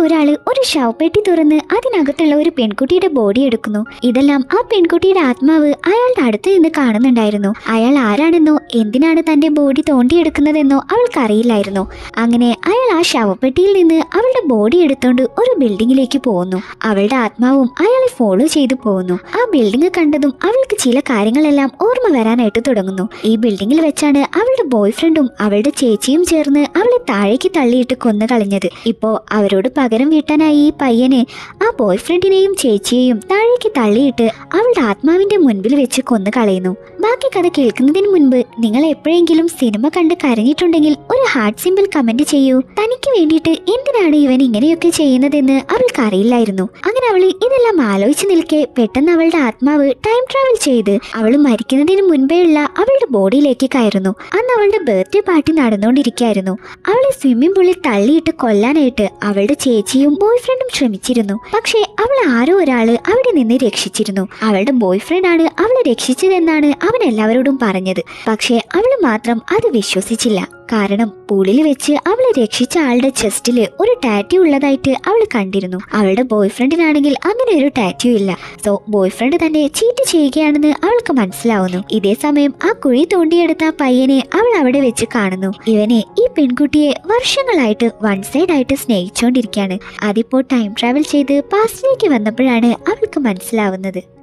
ഒരാള് ഒരു ശവപ്പെട്ടി തുറന്ന് അതിനകത്തുള്ള ഒരു പെൺകുട്ടിയുടെ ബോഡി എടുക്കുന്നു. ഇതെല്ലാം ആ പെൺകുട്ടിയുടെ ആത്മാവ് അയാളുടെ അടുത്ത് നിന്ന് കാണുന്നുണ്ടായിരുന്നു. അയാൾ ആരാണെന്നോ എന്തിനാണ് തന്റെ ബോഡി തോണ്ടിയെടുക്കുന്നതെന്നോ അവൾക്കറിയില്ലായിരുന്നു. അങ്ങനെ അയാൾ ആ ശവപ്പെട്ടിയിൽ നിന്ന് അവളുടെ ബോഡി എടുത്തോണ്ട് ഒരു ബിൽഡിങ്ങിലേക്ക് പോകുന്നു. അവളുടെ ആത്മാവും അയാളെ ഫോളോ ചെയ്തു പോകുന്നു. ആ ബിൽഡിംഗ് കണ്ടതും അവൾക്ക് ചില കാര്യങ്ങളെല്ലാം ഓർമ്മ വരാനായിട്ട് തുടങ്ങുന്നു. ഈ ബിൽഡിങ്ങിൽ വെച്ചാണ് അവളുടെ ബോയ് ഫ്രണ്ടും അവളുടെ ചേച്ചിയും ചേർന്ന് അവളെ താഴേക്ക് തള്ളിയിട്ട് കൊന്നു കളഞ്ഞത്. ഇപ്പോ അവരോട് പകരം വീട്ടാനായി ഈ പയ്യന് ആ ബോയ് ഫ്രണ്ടിനെയും ചേച്ചിയെയും താഴേക്ക് തള്ളിയിട്ട് അവളുടെ ആത്മാവിന്റെ മുൻപിൽ വെച്ച് കൊന്നു കളയുന്നു. ബാക്കി കഥ കേൾക്കുന്നതിന് മുൻപ് നിങ്ങൾ എപ്പോഴെങ്കിലും സിനിമ കണ്ട് കരഞ്ഞിട്ടുണ്ടെങ്കിൽ ഒരു ഹാർട്ട് സിമ്പിൾ കമന്റ് ചെയ്യൂ. തനിക്ക് വേണ്ടിയിട്ട് എന്തിനാണ് ഇവൻ ഇങ്ങനെയൊക്കെ ചെയ്യുന്നതെന്ന് അവൾക്ക് അറിയില്ലായിരുന്നു. അങ്ങനെ അവൾ ഇതെല്ലാം ആലോചിച്ച് നിൽക്കെ പെട്ടെന്ന് അവളുടെ ആത്മാവ് ടൈം ട്രാവൽ ചെയ്ത് അവൾ മരിക്കുന്നതിന് മുൻപേ ഉള്ള അവളുടെ ബോഡിയിലേക്ക് കയറുന്നു. അന്ന് അവളുടെ ബർത്ത്ഡേ പാർട്ടി നടന്നുകൊണ്ടിരിക്കുകയായിരുന്നു. അവളെ സ്വിമ്മിംഗ് പൂളിൽ തള്ളിയിട്ട് കൊല്ലാനായിട്ട് അവളുടെ ചേച്ചിയും ബോയ് ഫ്രണ്ടും ശ്രമിച്ചിരുന്നു. പക്ഷേ അവൾ ആരോ ഒരാള് അവിടെ നിന്ന് രക്ഷിച്ചിരുന്നു. അവളുടെ ബോയ് ഫ്രണ്ട് ആണ് അവളെ രക്ഷിച്ചതെന്നാണ് അവൻ എല്ലാവരോടും പറഞ്ഞത്. പക്ഷേ അവൾ മാത്രം അത് വിശ്വസിച്ചില്ല. കാരണം പൂളിൽ വെച്ച് അവളെ രക്ഷിച്ച ആളുടെ ചെസ്റ്റില് ഒരു ടാറ്റു ഉള്ളതായിട്ട് അവൾ കണ്ടിരുന്നു. അവളുടെ ബോയ് ഫ്രണ്ടിനാണെങ്കിൽ അങ്ങനെ ഒരു ടാറ്റു ഇല്ല. സോ ബോയ് ഫ്രണ്ട് തന്നെ ചീറ്റ് ചെയ്യുകയാണെന്ന് അവൾക്ക് മനസ്സിലാവുന്നു. ഇതേ സമയം ആ കുഴി തോണ്ടിയെടുത്ത ആ പയ്യനെ അവൾ അവിടെ വെച്ച് കാണുന്നു. ഇവനെ ഈ പെൺകുട്ടിയെ വർഷങ്ങളായിട്ട് വൺ സൈഡ് ആയിട്ട് സ്നേഹിച്ചുകൊണ്ടിരിക്കുകയാണ്. അതിപ്പോ ടൈം ട്രാവൽ ചെയ്ത് പാസ്റ്റിലേക്ക് വന്നപ്പോഴാണ് അവൾക്ക് മനസ്സിലാവുന്നത്.